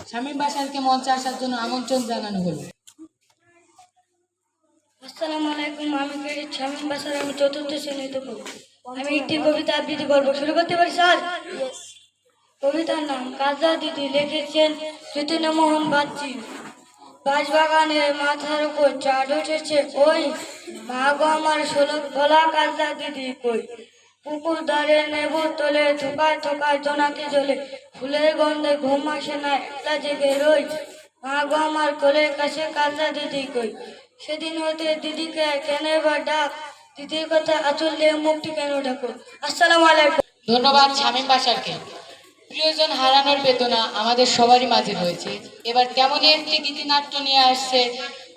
শামীম বাশারকে মঞ্চে আসার জন্য আমন্ত্রণ জানানো হলো। আসসালামু আলাইকুম। আমি ক্যাডেট শামীম বাশার। আমি চতুর্থ শ্রেণীতে পড়ি। আমি একটি কবিতা আবৃত্তি করব। শুরু করতে পারি স্যার? কবিতার নাম কাজা দিদি, লিখেছেন চৈতন্যমোহন বাগচি। বাঁশবাগানের মাথার উপর চাঁদ উঠেছে ওই, মা গো আমার শোলক ভোলা কাজা দিদি কই। পুকুর ধারে নেবুর তলে থোকায় থোকায় জোনাকি জ্বলে, ফুলের গন্ধে ঘুম আসে না, একলা জেগে রই। মা গো আমার কোলের কাছে কাজা দিদি কই। সেদিন হতে দিদিকে কেন এবার ডাক, দিদির কথা আঁচল দিয়ে মুখটি কেন ডাকো। আসসালামু আলাইকুম। ধন্যবাদ শামীম বাশারকে। প্রিয়জন হারানোর বেদনা আমাদের সবারই মাঝে রয়েছে। এবার তেমনই একটি গীতিনাট্য নিয়ে আসছে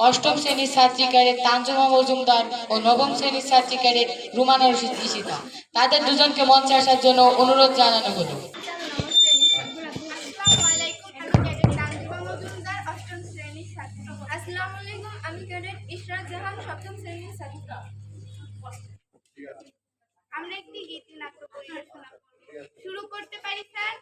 অষ্টম শ্রেণীর ছাত্রী ক্যাডেট তানজুমা মজুমদার ও নবম শ্রেণীর ছাত্রী ক্যাডেট রুমানা ঈশিতা। তাদের দুজনকে মঞ্চে আসার জন্য অনুরোধ জানানো হলো। আসসালামু আলাইকুম, আমি ক্যাডেট ইশরাত জাহান, সপ্তম শ্রেণীর ছাত্র। আমরা একটি গীতিনাট্য পরিবেশনা করব। শুরু করতে পারি স্যার?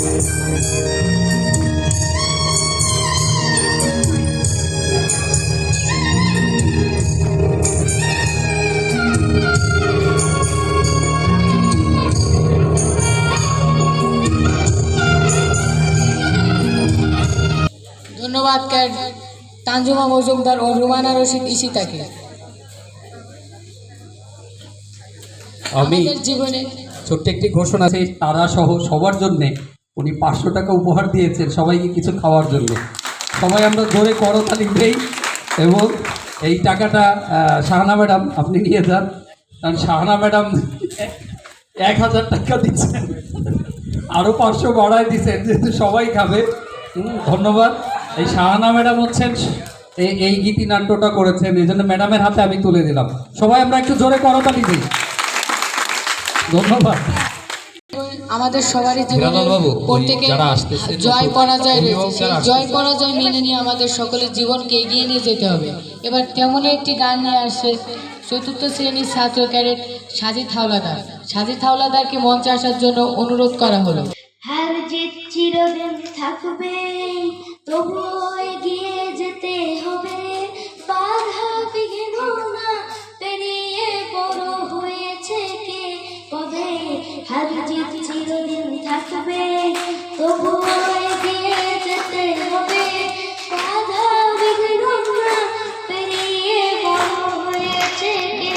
ধন্যবাদ ক্যাড তানজুমা মজুমদার ও রুমানা রশিদ ঈশিতাকে। আমি আমাদের জীবনে ছোট্ট একটি ঘোষণা আছে, তারা সহ সবার জন্যে উনি 500 টাকা উপহার দিয়েছেন সবাইকে কিছু খাওয়ার জন্য। সবাই আমরা জোরে করতালি দেই এবং এই টাকাটা শাহানা ম্যাডাম আপনি নিয়ে যান, কারণ শাহানা ম্যাডাম 1000 টাকা দিচ্ছেন, আরও 500 বাড়ায় দিচ্ছেন যেহেতু সবাই খাবে। ধন্যবাদ। এই শাহানা ম্যাডাম হচ্ছেন এই গীতিনাট্যটা করেছেন, এই জন্য ম্যাডামের হাতে আমি তুলে দিলাম। সবাই আমরা একটু জোরে করতালি দিই। ধন্যবাদ। আমাদের সবারই জীবনে হিরালাল বাবু, প্রত্যেকে যারা আসতেছেন, জয় পরাজয় রয়েছে, অভিভাবক সেই যারা জয় পরাজয় মেনে নিয়ে আমাদের সকলের জীবনকে এগিয়ে নিয়ে যেতে হবে। এবার তেমনই একটি গান নিয়ে আসছে চতুর্থ শ্রেণীর ছাত্র ক্যাডেট সাজিদ হাওলাদার। সাজিদ হাওলাদারকে মঞ্চে আসার জন্য অনুরোধ করা হলো। হার জিত চিরদিন থাকবে, তবুও এগিয়ে যেতে হবে। বাধা বিঘ্ন না পেরিয়ে বড় হয়েছে কে কবে। হার জিত চিরদিন থাকবে, তবুও এগিয়ে যেতে হবে। বাধা বিঘ্ন না পেরিয়ে বড় হয়েছে কে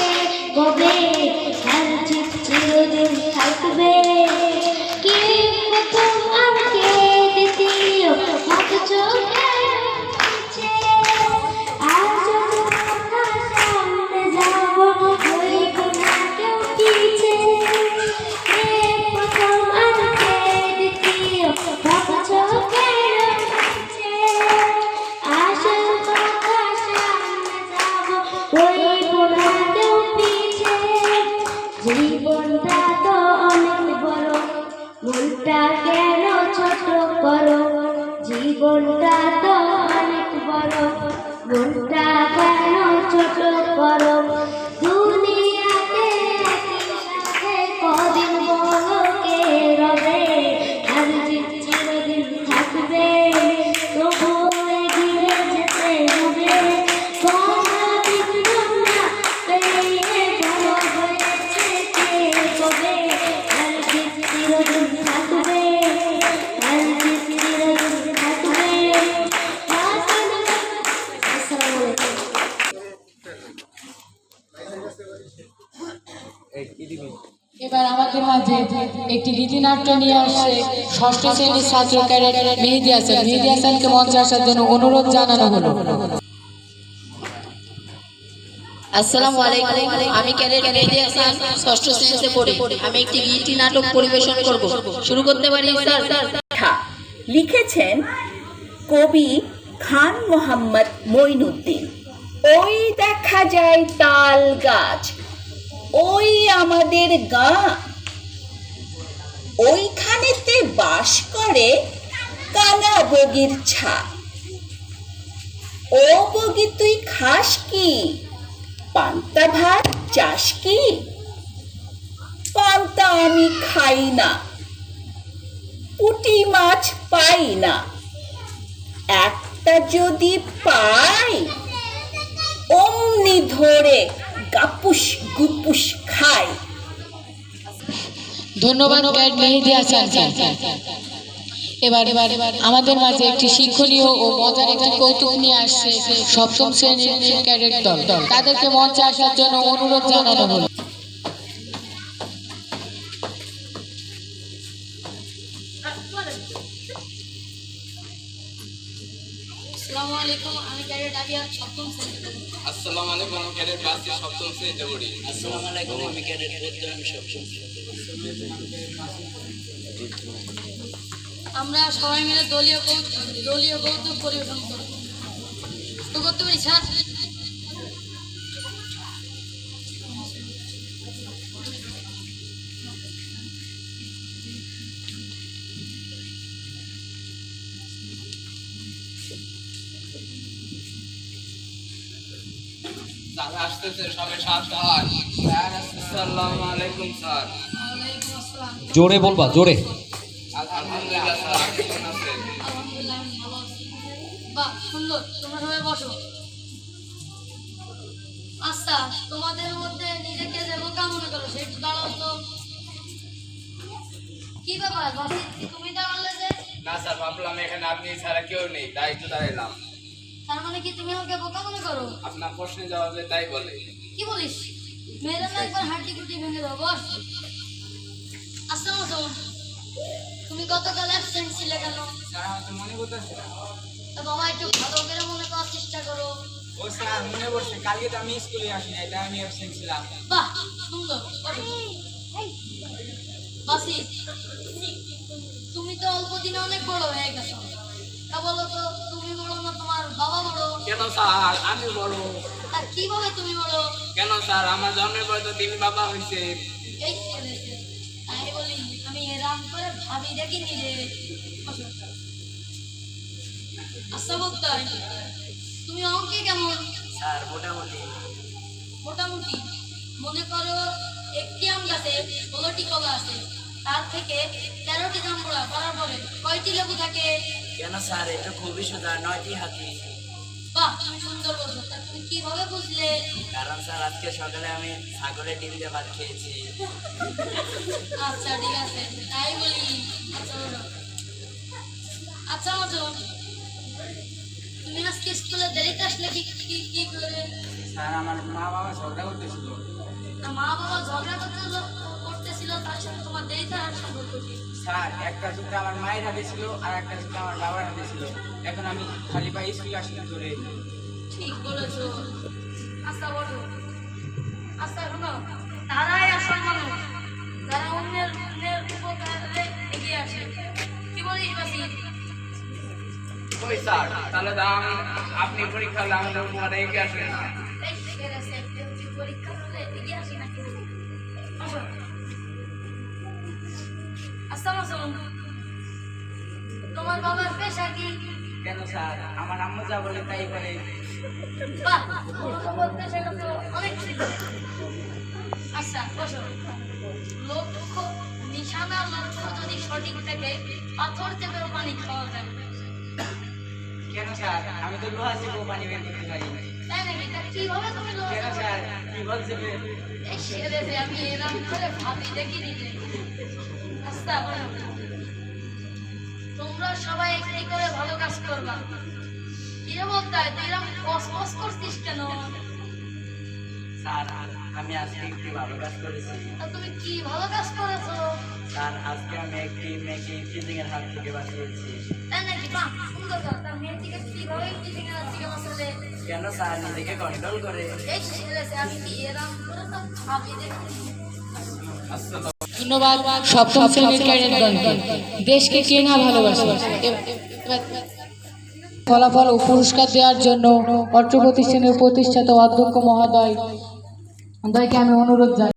কবে। হার জিত চিরদিন থাকবে। কে প্রথম আর কে দ্বিতীয় মুখ চোখে আছে। আর যখন আমরা সামনে যাব হইব না কেউ পিছে। কে প্রথম আর কে দ্বিতীয় মুখ চোখে আছে। আসল কথা সামনে যাব হইব না কেউ পিছে। জীবনটা তো অনেক বড়, মনটা কেন ছোট করো। জীবনটা তো অনেক বড়, মনটা কেন ছোট করো। দুনিয়াতে একই সাথে কদিন বলো কে রবে। আর জিত চিরদিন থাকবে, তবুও এগিয়ে যেতে হবে। বাধা বিঘ্ন না পেরিয়ে বড় হয়েছে কে কবে। আর জিত চিরদিন থাকবে, আর জিত চিরদিন থাকবে। আসসালামু আলাইকুম। এবার আমাদের মাঝে একটি গীতিনাট্য নিয়ে আসছে ষষ্ঠ শ্রেণীর ছাত্র ক্যাডেট মেহেদী হাসান। মেহেদী হাসানকে মঞ্চে আসার জন্য অনুরোধ জানানো হলো। আসসালামু আলাইকুম। আমি ক্যাডেট মেহেদী হাসান, ষষ্ঠ শ্রেণীতে পড়ি। আমি একটি গীতি নাটক পরিবেশন করব। শুরু করতে পারি স্যার? লিখেছেন কবি খান মোহাম্মদ মঈনুদ্দিন। ওই দেখা যায় তাল গাছ, ওই আমাদের গাঁ, ওইখানেতে বাস করে কানা বগির ছা। ও বগি তুই খাস কি, পান্তা ভাত চাস কি? পান্তা আমি খাই না, পুঁটি মাছ পাই না। একটা যদি পাই, অমনি ধরে গাপুস গুপুস খাই। ধন্যবাদ ক্যাড মেহেদী হাসান। এবার আমাদের মাঝে একটি শিক্ষণীয় ও মজার একটি কৌতুক নিয়ে আসছে সপ্তম শ্রেণীর ক্যাডেট দল। তাদেরকে মঞ্চে আসার জন্য অনুরোধ জানানো হলো। আসসালামু আলাইকুম। আমি ক্যাডেট আবিয়া, সপ্তম শ্রেণীতে পড়ি। আসসালামু আলাইকুম, আমি ক্যাডেট বাসি, সপ্তম শ্রেণীতে পড়ি। আসসালামু আলাইকুম। আমি ক্যাডেট বদ্র, আমি সপ্তম শ্রেণীতে পড়ি। আমরা সবাই মিলে দলীয় কৌতুক পরিবেশন করব। শুরু করতে পারি স্যার? স্যার আসতেছে, সবাই সাবধান। স্যার আসসালামু আলাইকুম স্যার। ওয়ালাইকুম আসসালাম। জোরে বলবা, জোরে। আলহামদুলিল্লাহ স্যার আপনি কেমন আছেন? আলহামদুলিল্লাহ আমি ভালো আছি। বাহ সুন্দর, তোমরা সবাই বসো। আচ্ছা, তোমাদের মধ্যে নিজেকে যে বোকা মনে করো সেটা দাঁড়াও তো। কি ব্যাপার বাসি, তুমি দাঁড়ালে যে? না স্যার, ভাবলাম এখানে আপনি ছাড়া কেউ নেই, তাই একটু দাঁড়াইলাম। তার মানে কি তুমি আমাকে বোকা মনে করো? আপনার প্রশ্নে জবাবে তাই বলে। কি বলিস? মেয়েরা না একবার হাঁটি কুটি ভেঙে দাও, বস। আসসালামু আলাইকুম। তুমি গতকাল অ্যাবসেন্ট ছিলে কেন? স্যার আমার তো মনে করতেছে না। তা বাবা একটু ভালো করে মনে করার চেষ্টা করো। ও স্যার মনে পড়ছে, কালকে তো আমি স্কুলে আসি নাই, তাই আমি অ্যাবসেন্ট ছিলাম। বাহ সুন্দর। বাসি, তুমি তো অল্প দিনে অনেক বড় হয়ে গেছো। তা বলো তো, তুমি বড় না তোমার বাবা বড়? কেন স্যার আমি বড়? তা কিভাবে তুমি বড়? কেন স্যার আমার জন্মের পর তো তিনি বাবা হয়েছে। এই ছেলেছে, তাই বলি আমি এরাম করে ভাবি দেখিনি রে। বসো। আচ্ছা বক্তাই, তুমি অঙ্কে কেমন? স্যার মোটামুটি। মোটামুটি মনে করো একটি আম গাছে 16টি কলা আছে, তার থেকে 13টি জাম্বুরা করার পরে কয়টি লেবু থাকে? কেন স্যার এটা খুবই সোজা, 9টি হাতি। বাহ তুমি সুন্দর বলছো। তা তুমি কিভাবে বুঝলে? কারণ স্যার আজকে সকালে আমি ছাগলের ডিম দিয়ে ভাত খেয়েছি। আচ্ছা ঠিক আছে, তাই বলি। আচ্ছা বলো। আচ্ছা মজন, তুমি আজকে স্কুলে দেরিতে আসলে কি করে? স্যার আমার মা বাবা ঝগড়া করতেছিল। তা মা বাবা ঝগড়া করতেছিল, তার সাথে তোমার দেরিতে আসার সম্পর্ক কি? স্যার একটা জুতো আমার মায়ের হাতে ছিল আর একটা জুতো আমার বাবার হাতে ছিল। এখন আমি খালি পায়ে স্কুলে আসলাম ধরে। ঠিক বলেছো। আচ্ছা বলো। আচ্ছা শোনো, তারাই আসল মানুষ যারা অন্যের উপকারে এগিয়ে আসে। কি বলিস বাসি? ওই স্যার তাহলে তো আপনি পরীক্ষা হলে আমাদের উপহারে এগিয়ে আসবেন না। এই সেরেছে, তুই পরীক্ষা হলে এগিয়ে আসি নাকি? আসো। আচ্ছা মাসুম, তোমার বাবার পেশা কি? কেন স্যার আমার আম্মু যা বলে তাই করে। বাহ, তোমার বাবার পেশাটা তো অনেক ঠিক। আচ্ছা বসো। লক্ষ্য নিশানা লক্ষ্য যদি সঠিক থাকে, পাথর চেপেও পানি খাওয়া যায়। কেন স্যার আমি তো লোহা চেপেও পানি বের করতে পারি। তাই নাকি? তা কিভাবে তুমি কেন স্যার কি বলছে? এই সেরেছে, আমি এরকম করে ভাবি দেখিনি রে। আচ্ছা বলো, তোমরা সবাই একটি করে ভালো কাজ করবা। কিরে বলতে হয়, তুই এরকম কস করছিস কেন? স্যার আমি আজকে একটি ভালো কাজ করেছি। তা তুমি কি ভালো কাজ করেছো? স্যার আজকে আমি একটি মেয়েকে চিটিং এর হাত থেকে বাঁচিয়েছি। তাই নাকি? বাহ সুন্দর কথা। তা মেয়েটিকে কিভাবে টিচিং এর হাত থেকে বাঁচালে? কেন স্যার নিজেকে কন্ট্রোল করে। এই সেরেছে, আমি কি এরকম করে তো ভাবি দেখিনি। ধন্যবাদ সপ্তম শ্রেণীর ক্যাডেটগণকে। দেশকে কে না ভালোবাসে। এবার ফলাফল ও পুরস্কার দেওয়ার জন্য অত্র প্রতিষ্ঠানের প্রতিষ্ঠাতা অধ্যক্ষ মহোদয়কে আমি অনুরোধ জানাই।